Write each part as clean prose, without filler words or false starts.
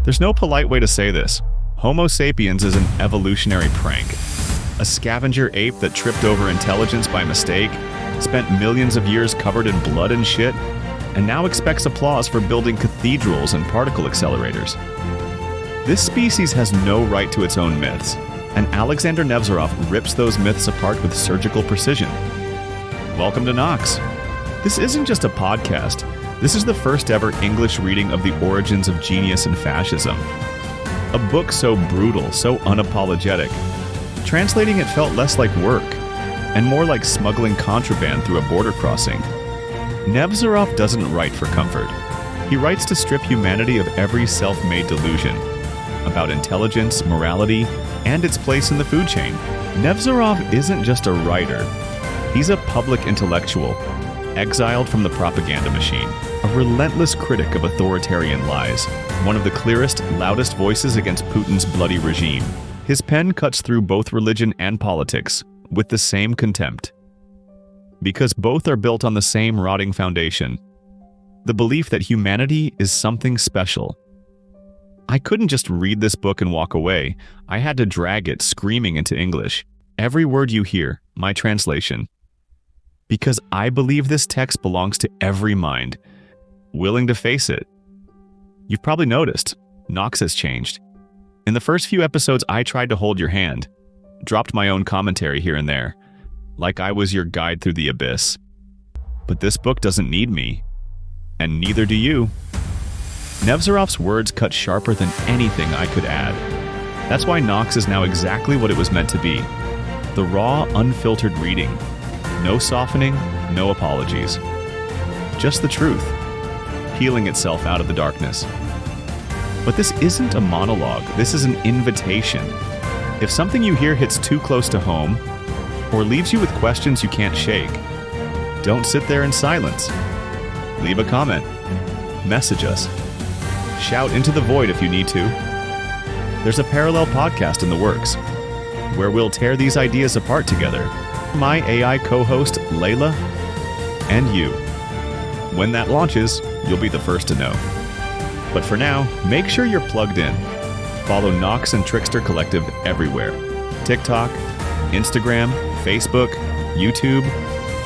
There's no polite way to say this. Homo sapiens is an evolutionary prank. A scavenger ape that tripped over intelligence by mistake, spent millions of years covered in blood and shit, and now expects applause for building cathedrals and particle accelerators. This species has no right to its own myths, and Alexander Nevzorov rips those myths apart with surgical precision. Welcome to Nox. This isn't just a podcast. This is the first ever English reading of The Origins of Genius and Fascism. A book so brutal, so unapologetic. Translating it felt less like work, and more like smuggling contraband through a border crossing. Nevzorov doesn't write for comfort. He writes to strip humanity of every self-made delusion about intelligence, morality, and its place in the food chain. Nevzorov isn't just a writer. He's a public intellectual, exiled from the propaganda machine, a relentless critic of authoritarian lies, one of the clearest, loudest voices against Putin's bloody regime. His pen cuts through both religion and politics with the same contempt, because both are built on the same rotting foundation, the belief that humanity is something special. I couldn't just read this book and walk away. I had to drag it screaming into English. Every word you hear, my translation. Because I believe this text belongs to every mind, willing to face it. You've probably noticed, Nox has changed. In the first few episodes, I tried to hold your hand, dropped my own commentary here and there, like I was your guide through the abyss. But this book doesn't need me, and neither do you. Nevzorov's words cut sharper than anything I could add. That's why Nox is now exactly what it was meant to be. The raw, unfiltered reading. No softening, no apologies. Just the truth, peeling itself out of the darkness. But this isn't a monologue, this is an invitation. If something you hear hits too close to home, or leaves you with questions you can't shake, don't sit there in silence. Leave a comment. Message us. Shout into the void if you need to. There's a parallel podcast in the works, where we'll tear these ideas apart together. My AI co-host, Layla, and you. When that launches, you'll be the first to know. But for now, make sure you're plugged in. Follow Nox and Trickster Collective everywhere. TikTok, Instagram, Facebook, YouTube.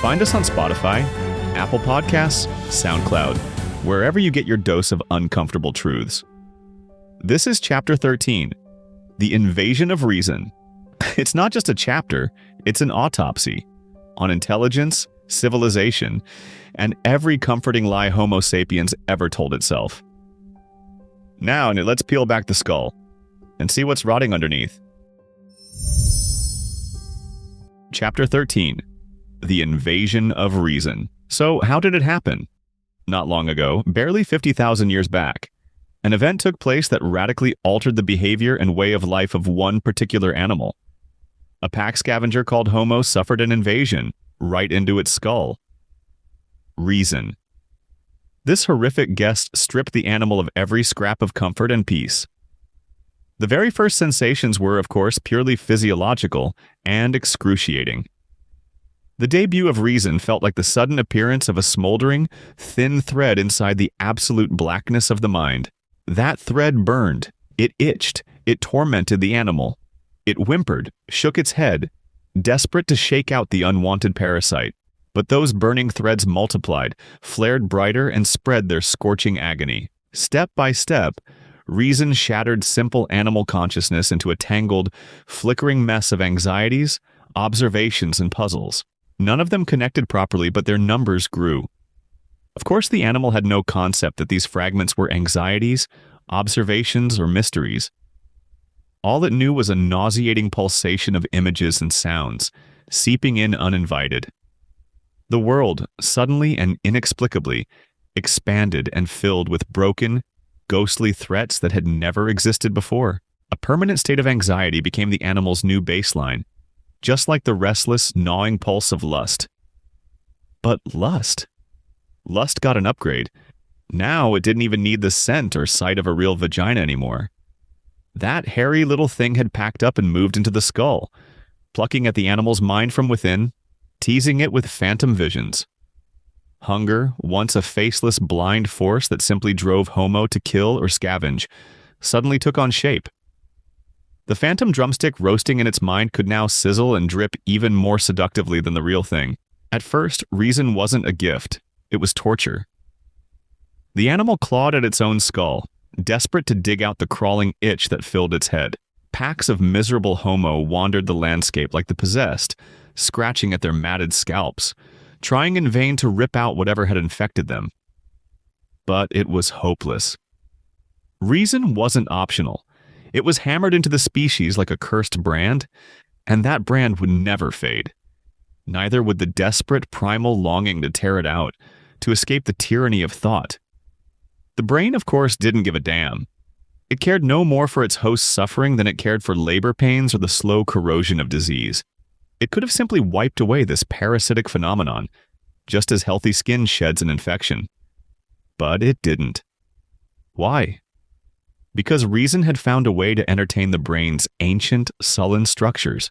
Find us on Spotify, Apple Podcasts, SoundCloud, wherever you get your dose of uncomfortable truths. This is Chapter 13, The Invasion of Reason. It's not just a chapter, it's an autopsy on intelligence, civilization, and every comforting lie Homo sapiens ever told itself. Now, let's peel back the skull and see what's rotting underneath. Chapter 13, The Invasion of Reason. So, how did it happen? Not long ago, barely 50,000 years back, an event took place that radically altered the behavior and way of life of one particular animal. A pack scavenger called Homo suffered an invasion right into its skull. Reason. This horrific guest stripped the animal of every scrap of comfort and peace. The very first sensations were, of course, purely physiological and excruciating. The debut of reason felt like the sudden appearance of a smoldering, thin thread inside the absolute blackness of the mind. That thread burned, it itched, it tormented the animal. It whimpered, shook its head, desperate to shake out the unwanted parasite. But those burning threads multiplied, flared brighter, and spread their scorching agony. Step by step, reason shattered simple animal consciousness into a tangled, flickering mess of anxieties, observations, and puzzles. None of them connected properly, but their numbers grew. Of course, the animal had no concept that these fragments were anxieties, observations, or mysteries. All it knew was a nauseating pulsation of images and sounds, seeping in uninvited. The world, suddenly and inexplicably, expanded and filled with broken, ghostly threats that had never existed before. A permanent state of anxiety became the animal's new baseline, just like the restless, gnawing pulse of lust. But lust? Lust got an upgrade. Now it didn't even need the scent or sight of a real vagina anymore. That hairy little thing had packed up and moved into the skull, plucking at the animal's mind from within, teasing it with phantom visions. Hunger, once a faceless blind force that simply drove Homo to kill or scavenge, suddenly took on shape. The phantom drumstick roasting in its mind could now sizzle and drip even more seductively than the real thing. At first, reason wasn't a gift. It was torture. The animal clawed at its own skull, desperate to dig out the crawling itch that filled its head. Packs of miserable homo wandered the landscape like the possessed, scratching at their matted scalps, trying in vain to rip out whatever had infected them. But it was hopeless. Reason wasn't optional. It was hammered into the species like a cursed brand, and that brand would never fade. Neither would the desperate primal longing to tear it out, to escape the tyranny of thought. The brain, of course, didn't give a damn. It cared no more for its host's suffering than it cared for labor pains or the slow corrosion of disease. It could have simply wiped away this parasitic phenomenon, just as healthy skin sheds an infection. But it didn't. Why? Because reason had found a way to entertain the brain's ancient, sullen structures.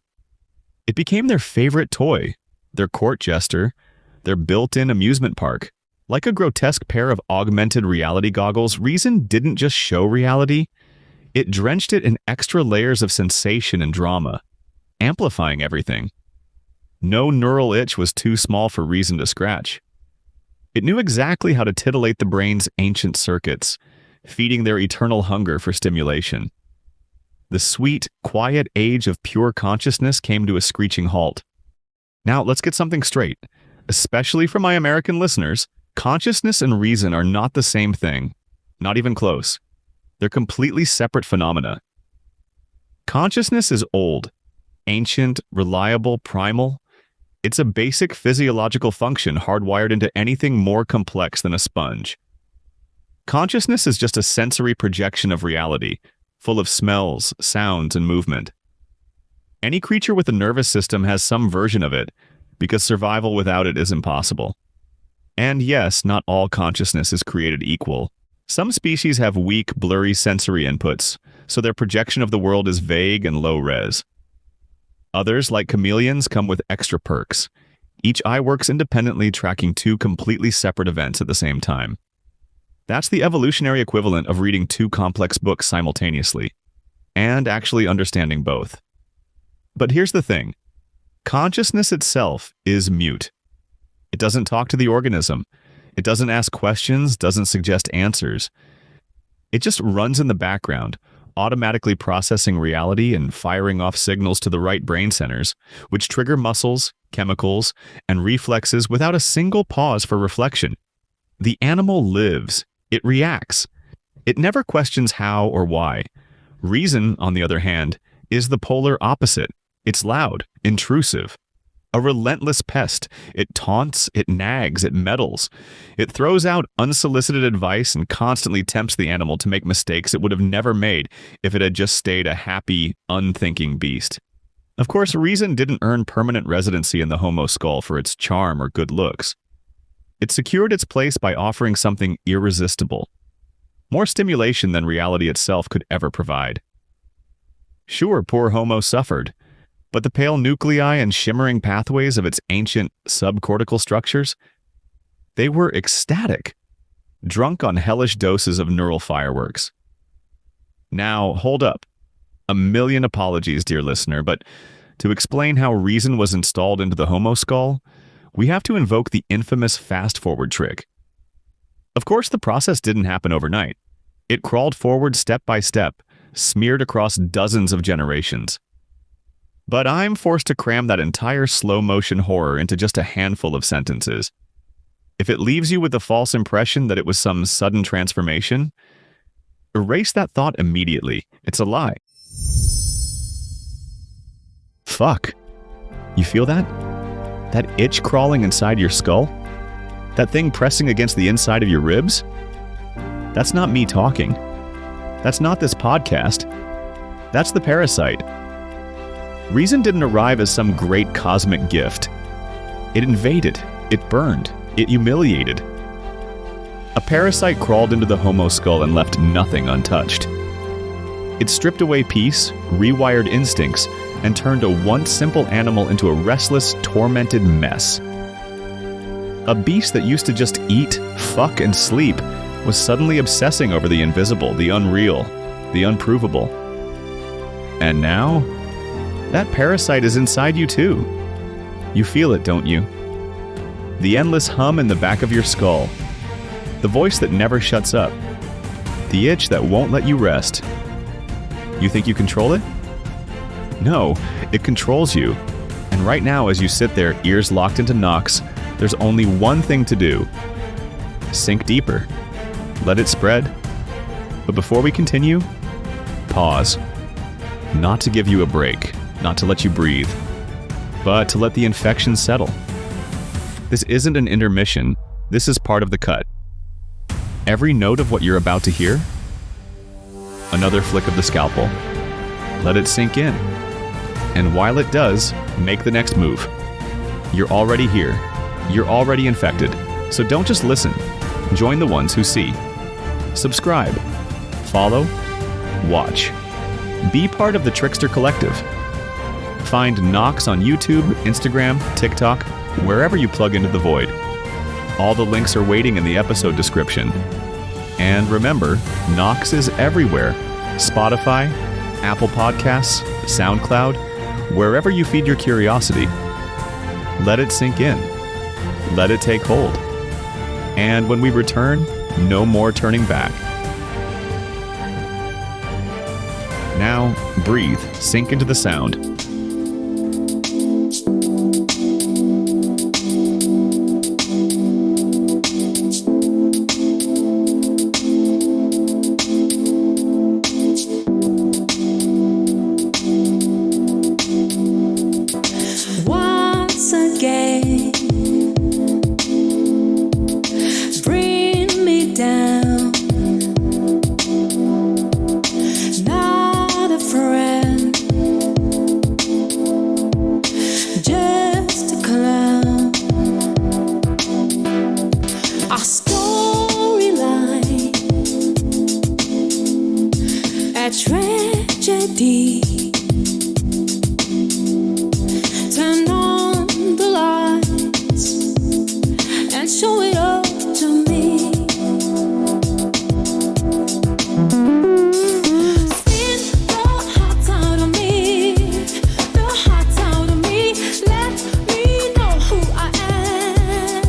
It became their favorite toy, their court jester, their built-in amusement park. Like a grotesque pair of augmented reality goggles, reason didn't just show reality, it drenched it in extra layers of sensation and drama, amplifying everything. No neural itch was too small for reason to scratch. It knew exactly how to titillate the brain's ancient circuits, feeding their eternal hunger for stimulation. The sweet, quiet age of pure consciousness came to a screeching halt. Now, let's get something straight. Especially for my American listeners, consciousness and reason are not the same thing. Not even close. They're completely separate phenomena. Consciousness is old, ancient, reliable, primal. It's a basic physiological function hardwired into anything more complex than a sponge. Consciousness is just a sensory projection of reality, full of smells, sounds, and movement. Any creature with a nervous system has some version of it, because survival without it is impossible. And yes, not all consciousness is created equal. Some species have weak, blurry sensory inputs, so their projection of the world is vague and low-res. Others, like chameleons, come with extra perks. Each eye works independently, tracking two completely separate events at the same time. That's the evolutionary equivalent of reading two complex books simultaneously, and actually understanding both. But here's the thing. Consciousness itself is mute. It doesn't talk to the organism. It doesn't ask questions, doesn't suggest answers. It just runs in the background, automatically processing reality and firing off signals to the right brain centers, which trigger muscles, chemicals, and reflexes without a single pause for reflection. The animal lives. It reacts. It never questions how or why. Reason, on the other hand, is the polar opposite. It's loud, intrusive. A relentless pest. It taunts, it nags, it meddles. It throws out unsolicited advice and constantly tempts the animal to make mistakes it would have never made if it had just stayed a happy, unthinking beast. Of course, reason didn't earn permanent residency in the homo skull for its charm or good looks. It secured its place by offering something irresistible. More stimulation than reality itself could ever provide. Sure, poor homo suffered, but the pale nuclei and shimmering pathways of its ancient subcortical structures, they were ecstatic, drunk on hellish doses of neural fireworks. Now, hold up. A million apologies, dear listener, but to explain how reason was installed into the homo skull, we have to invoke the infamous fast-forward trick. Of course, the process didn't happen overnight. It crawled forward step by step, smeared across dozens of generations. But I'm forced to cram that entire slow-motion horror into just a handful of sentences. If it leaves you with the false impression that it was some sudden transformation, erase that thought immediately. It's a lie. Fuck. You feel that? That itch crawling inside your skull? That thing pressing against the inside of your ribs? That's not me talking. That's not this podcast. That's the parasite. Reason didn't arrive as some great cosmic gift. It invaded, it burned, it humiliated. A parasite crawled into the homo skull and left nothing untouched. It stripped away peace, rewired instincts, and turned a once simple animal into a restless, tormented mess. A beast that used to just eat, fuck, and sleep was suddenly obsessing over the invisible, the unreal, the unprovable. And now, that parasite is inside you too. You feel it, don't you? The endless hum in the back of your skull. The voice that never shuts up. The itch that won't let you rest. You think you control it? No, it controls you. And right now, as you sit there, ears locked into Nox, there's only one thing to do. Sink deeper. Let it spread. But before we continue, pause. Not to give you a break, not to let you breathe, but to let the infection settle. This isn't an intermission, this is part of the cut. Every note of what you're about to hear, another flick of the scalpel. Let it sink in. And while it does, make the next move. You're already here. You're already infected. So don't just listen. Join the ones who see. Subscribe. Follow. Watch. Be part of the Trickster Collective. Find Nox on YouTube, Instagram, TikTok, wherever you plug into the void. All the links are waiting in the episode description. And remember, Nox is everywhere. Spotify, Apple Podcasts, SoundCloud, wherever you feed your curiosity. Let it sink in. Let it take hold. And when we return, no more turning back. Now, breathe, sink into the sound. Once again, bring me down. Not a friend, just a clown. Our storyline, a tragedy. Turn on the lights and show it all to me. Spin the heart out of me, the heart out of me. Let me know who I am.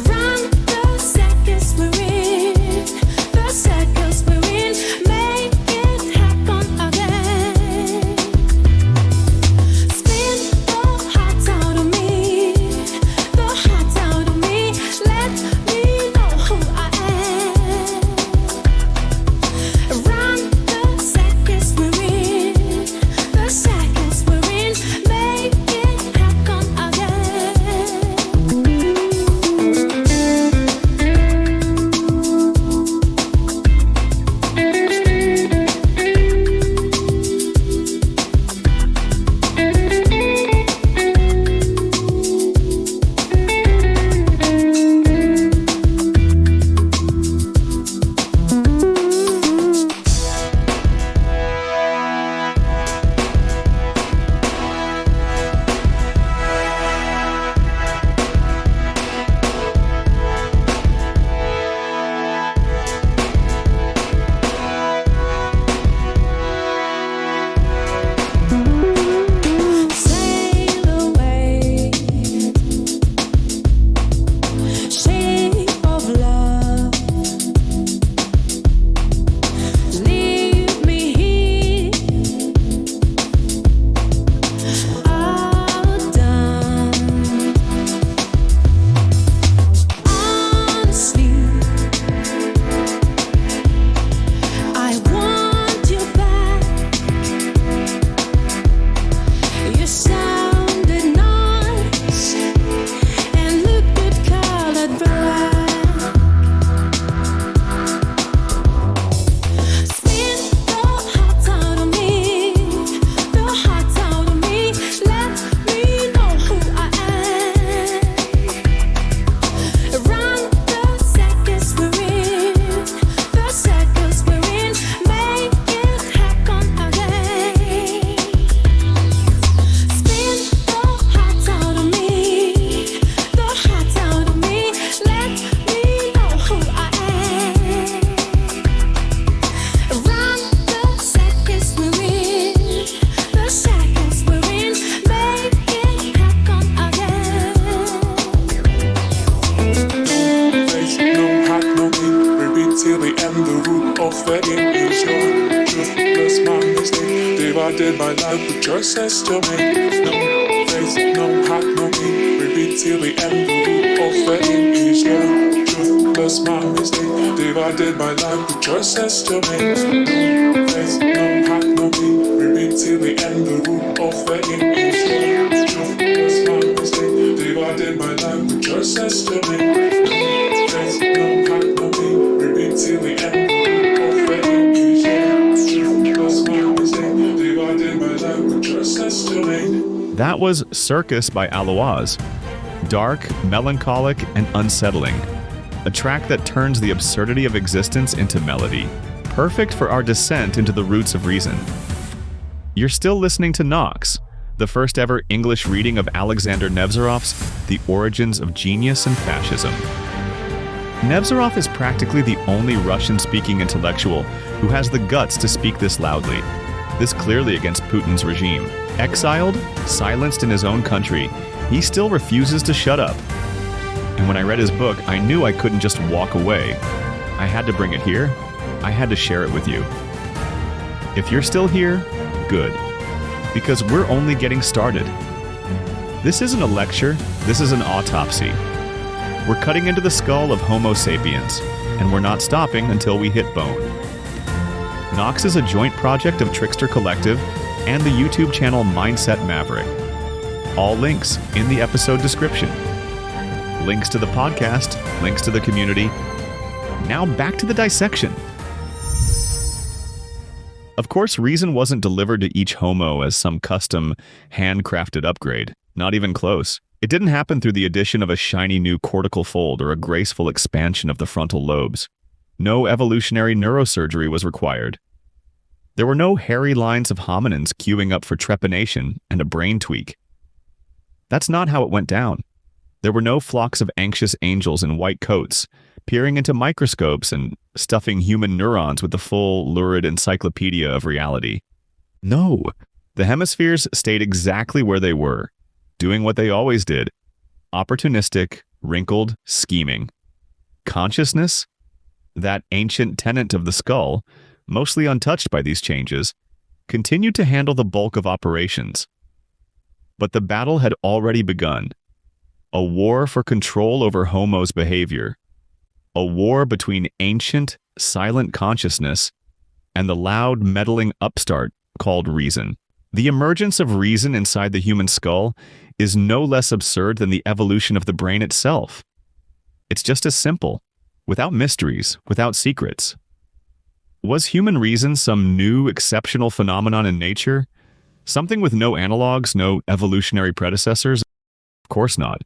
Run the seconds we're in, the seconds we're in. Make it happen no mean. Repeat till the end, the root of the game is your truth plus my mistake. Divided by life with choices to make. No face, no heart, no mean. Repeat till the end, the root of the game is your truth plus my mistake. Divided by life with choices to make. No face, no heart, no mean. Repeat till the end, the root of the game is your truth plus my mistake. Divided by life with choices to make. No face, no heart, no mean. Repeat till the end, the root of the game is your truth plus my mistake. Divided by life with choices to make. That was Circus by Aloaz. Dark, melancholic, and unsettling. A track that turns the absurdity of existence into melody. Perfect for our descent into the roots of reason. You're still listening to Nox, the first ever English reading of Alexander Nevzorov's The Origins of Genius and Fascism. Nevzorov is practically the only Russian-speaking intellectual who has the guts to speak this loudly, this clearly against Putin's regime. Exiled, silenced in his own country, he still refuses to shut up. And when I read his book, I knew I couldn't just walk away. I had to bring it here. I had to share it with you. If you're still here, good. Because we're only getting started. This isn't a lecture, this is an autopsy. We're cutting into the skull of Homo sapiens, and we're not stopping until we hit bone. Nox is a joint project of Trickster Collective and the YouTube channel Mindset Maverick. All links in the episode description. Links to the podcast, links to the community. Now back to the dissection. Of course, reason wasn't delivered to each homo as some custom, handcrafted upgrade. Not even close. It didn't happen through the addition of a shiny new cortical fold or a graceful expansion of the frontal lobes. No evolutionary neurosurgery was required. There were no hairy lines of hominins queuing up for trepanation and a brain tweak. That's not how it went down. There were no flocks of anxious angels in white coats, peering into microscopes and stuffing human neurons with the full, lurid encyclopedia of reality. No, the hemispheres stayed exactly where they were, doing what they always did. Opportunistic, wrinkled, scheming. Consciousness? That ancient tenet of the skull, mostly untouched by these changes, continued to handle the bulk of operations. But the battle had already begun. A war for control over Homo's behavior. A war between ancient, silent consciousness and the loud, meddling upstart called reason. The emergence of reason inside the human skull is no less absurd than the evolution of the brain itself. It's just as simple, without mysteries, without secrets. Was human reason some new, exceptional phenomenon in nature? Something with no analogs, no evolutionary predecessors? Of course not.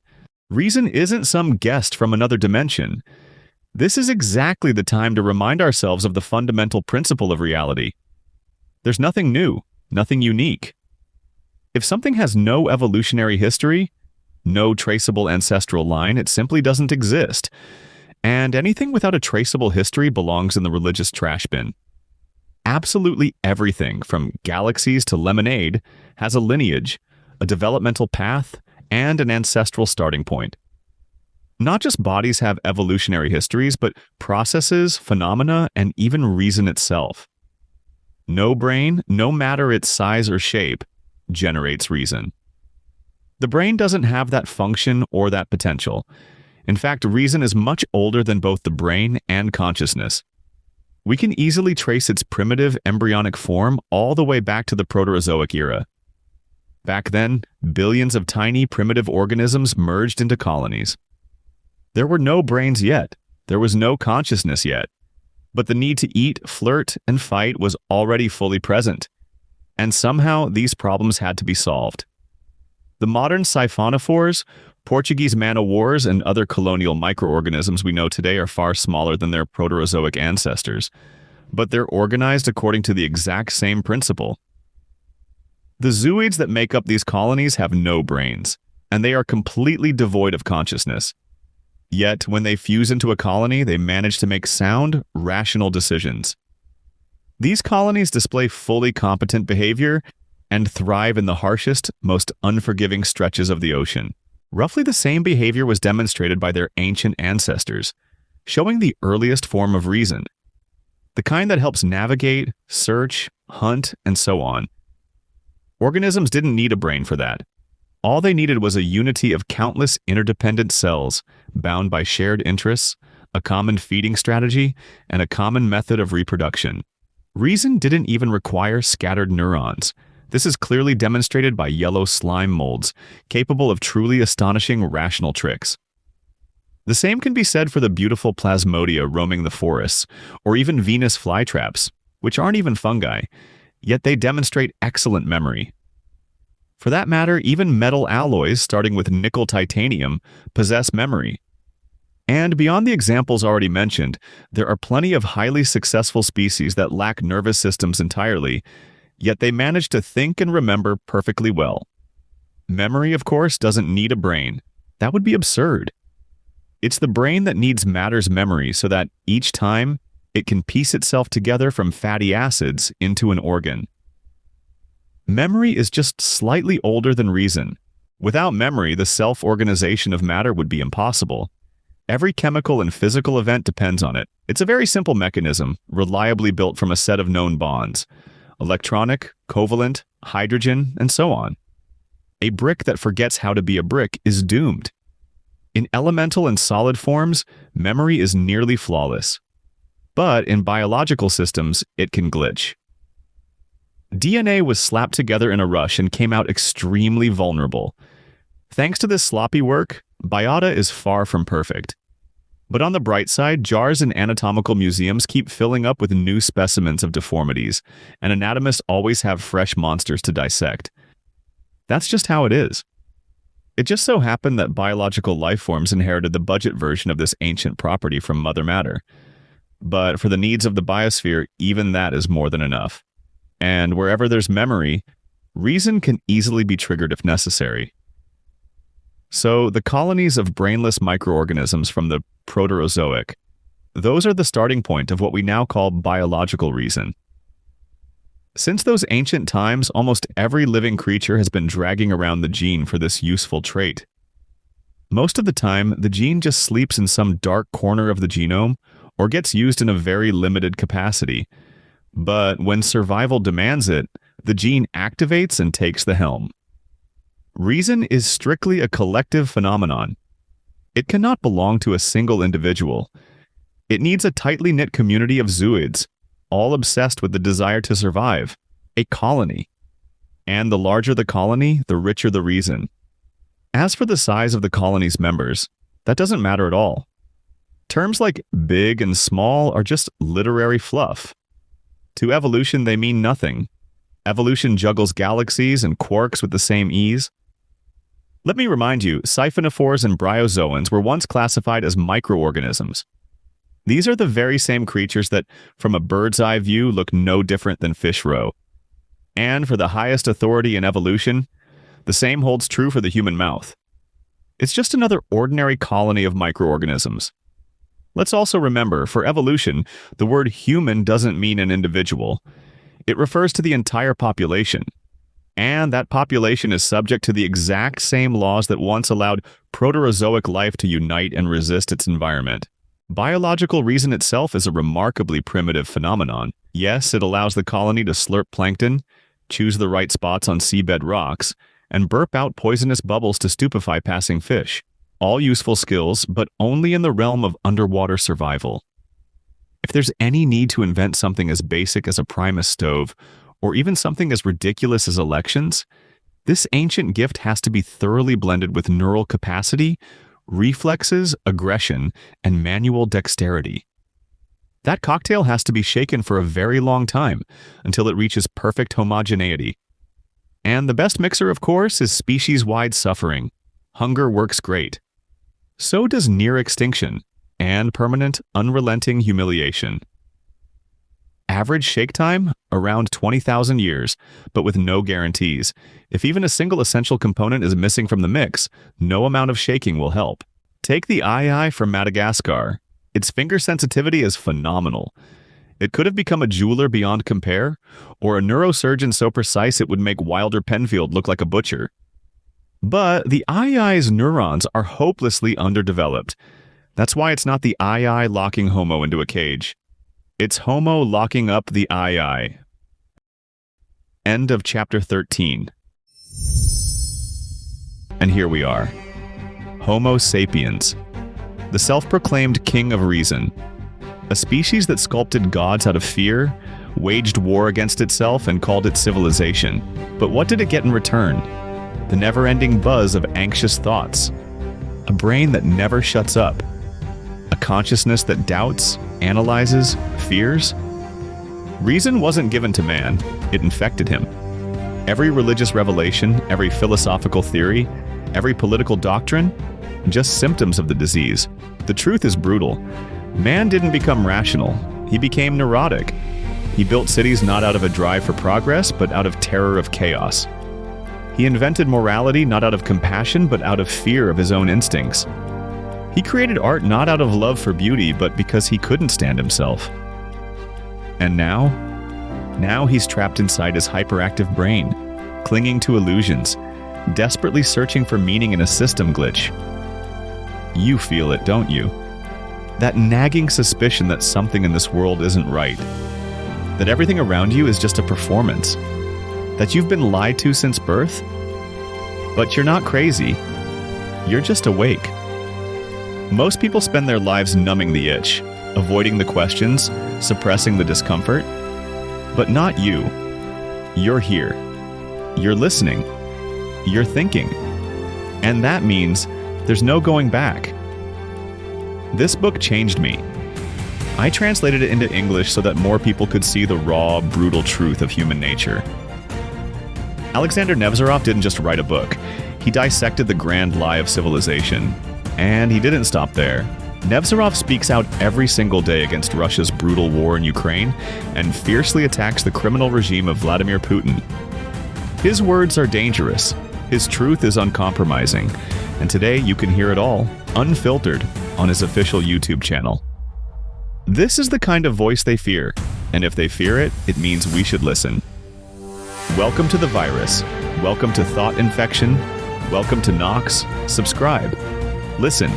Reason isn't some guest from another dimension. This is exactly the time to remind ourselves of the fundamental principle of reality. There's nothing new, nothing unique. If something has no evolutionary history, no traceable ancestral line, it simply doesn't exist. And anything without a traceable history belongs in the religious trash bin. Absolutely everything, from galaxies to lemonade, has a lineage, a developmental path, and an ancestral starting point. Not just bodies have evolutionary histories, but processes, phenomena, and even reason itself. No brain, no matter its size or shape, generates reason. The brain doesn't have that function or that potential. In fact, reason is much older than both the brain and consciousness. We can easily trace its primitive embryonic form all the way back to the Proterozoic era. Back then, billions of tiny primitive organisms merged into colonies. There were no brains yet. There was no consciousness yet. But the need to eat, flirt, and fight was already fully present. And somehow these problems had to be solved. The modern siphonophores, Portuguese man-o'-wars, and other colonial microorganisms we know today are far smaller than their Proterozoic ancestors. But they're organized according to the exact same principle. The zooids that make up these colonies have no brains, and they are completely devoid of consciousness. Yet, when they fuse into a colony, they manage to make sound, rational decisions. These colonies display fully competent behavior and thrive in the harshest, most unforgiving stretches of the ocean. Roughly the same behavior was demonstrated by their ancient ancestors. showing the earliest form of reason, the kind that helps navigate, search, hunt, and so on. Organisms didn't need a brain for that. All they needed was a unity of countless interdependent cells, bound by shared interests, a common feeding strategy, and a common method of reproduction. Reason didn't even require scattered neurons. This is clearly demonstrated by yellow slime molds, capable of truly astonishing rational tricks. The same can be said for the beautiful plasmodia roaming the forests, or even Venus flytraps, which aren't even fungi, yet they demonstrate excellent memory. For that matter, even metal alloys, starting with nickel titanium, possess memory. And beyond the examples already mentioned, there are plenty of highly successful species that lack nervous systems entirely, yet they manage to think and remember perfectly well. Memory, of course, doesn't need a brain. That would be absurd. It's the brain that needs matter's memory so that each time it can piece itself together from fatty acids into an organ. Memory is just slightly older than reason. Without memory, the self-organization of matter would be impossible. Every chemical and physical event depends on it. It's a very simple mechanism, reliably built from a set of known bonds: electronic, covalent, hydrogen, and so on. A brick that forgets how to be a brick is doomed. In elemental and solid forms, memory is nearly flawless. But in biological systems, it can glitch. DNA was slapped together in a rush and came out extremely vulnerable. Thanks to this sloppy work, biota is far from perfect. But on the bright side, jars in anatomical museums keep filling up with new specimens of deformities, and anatomists always have fresh monsters to dissect. That's just how it is. It just so happened that biological life forms inherited the budget version of this ancient property from Mother Matter. But for the needs of the biosphere, even that is more than enough. And wherever there's memory, reason can easily be triggered if necessary. So the colonies of brainless microorganisms from the Proterozoic, those are the starting point of what we now call biological reason. Since those ancient times, almost every living creature has been dragging around the gene for this useful trait. Most of the time, the gene just sleeps in some dark corner of the genome or gets used in a very limited capacity. But when survival demands it, the gene activates and takes the helm. Reason is strictly a collective phenomenon. It cannot belong to a single individual. It needs a tightly knit community of zooids, all obsessed with the desire to survive, a colony. And the larger the colony, the richer the reason. As for the size of the colony's members, that doesn't matter at all. Terms like big and small are just literary fluff. To evolution, they mean nothing. Evolution juggles galaxies and quarks with the same ease. Let me remind you, siphonophores and bryozoans were once classified as microorganisms. These are the very same creatures that, from a bird's eye view, look no different than fish roe. And for the highest authority in evolution, the same holds true for the human mouth. It's just another ordinary colony of microorganisms. Let's also remember, for evolution, the word human doesn't mean an individual. It refers to the entire population. And that population is subject to the exact same laws that once allowed Proterozoic life to unite and resist its environment. Biological reason itself is a remarkably primitive phenomenon. Yes, it allows the colony to slurp plankton, choose the right spots on seabed rocks, and burp out poisonous bubbles to stupefy passing fish. All useful skills, but only in the realm of underwater survival. If there's any need to invent something as basic as a Primus stove, or even something as ridiculous as elections, this ancient gift has to be thoroughly blended with neural capacity, reflexes, aggression, and manual dexterity. That cocktail has to be shaken for a very long time until it reaches perfect homogeneity. And the best mixer, of course, is species-wide suffering. Hunger works great. So does near extinction and permanent, unrelenting humiliation. Average shake time? Around 20,000 years, but with no guarantees. If even a single essential component is missing from the mix, no amount of shaking will help. Take the eye from Madagascar. Its finger sensitivity is phenomenal. It could have become a jeweler beyond compare, or a neurosurgeon so precise it would make Wilder Penfield look like a butcher. But the eye's neurons are hopelessly underdeveloped. That's why it's not the I locking Homo into a cage. It's Homo locking up the I. End of chapter 13. And here we are. Homo sapiens, the self-proclaimed king of reason. A species that sculpted gods out of fear, waged war against itself, and called it civilization. But what did it get in return? The never-ending buzz of anxious thoughts. A brain that never shuts up. A consciousness that doubts, analyzes, fears. Reason wasn't given to man, it infected him. Every religious revelation, every philosophical theory, every political doctrine, just symptoms of the disease. The truth is brutal. Man didn't become rational, he became neurotic. He built cities not out of a drive for progress, but out of terror of chaos. He invented morality not out of compassion, but out of fear of his own instincts. He created art not out of love for beauty, but because he couldn't stand himself. And now he's trapped inside his hyperactive brain, clinging to illusions, desperately searching for meaning in a system glitch. You feel it, don't you? That nagging suspicion that something in this world isn't right. That everything around you is just a performance. That you've been lied to since birth. But you're not crazy. You're just awake. Most people spend their lives numbing the itch, avoiding the questions, suppressing the discomfort. But not you. You're here. You're listening. You're thinking. And that means there's no going back. This book changed me. I translated it into English so that more people could see the raw, brutal truth of human nature. Alexander Nevzorov didn't just write a book. He dissected the grand lie of civilization. And he didn't stop there. Nevzorov speaks out every single day against Russia's brutal war in Ukraine and fiercely attacks the criminal regime of Vladimir Putin. His words are dangerous. His truth is uncompromising. And today you can hear it all, unfiltered, on his official YouTube channel. This is the kind of voice they fear, and if they fear it, it means we should listen. Welcome to the virus. Welcome to thought infection. Welcome to Nox. Subscribe. Listen.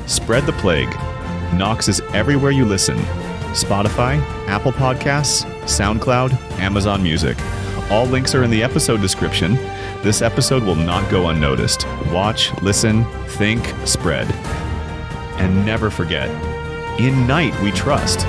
Spread the plague. Nox is everywhere you listen. Spotify, Apple Podcasts, SoundCloud, Amazon Music. All links are in the episode description. This episode will not go unnoticed. Watch, listen, think, spread. And never forget, in night we trust.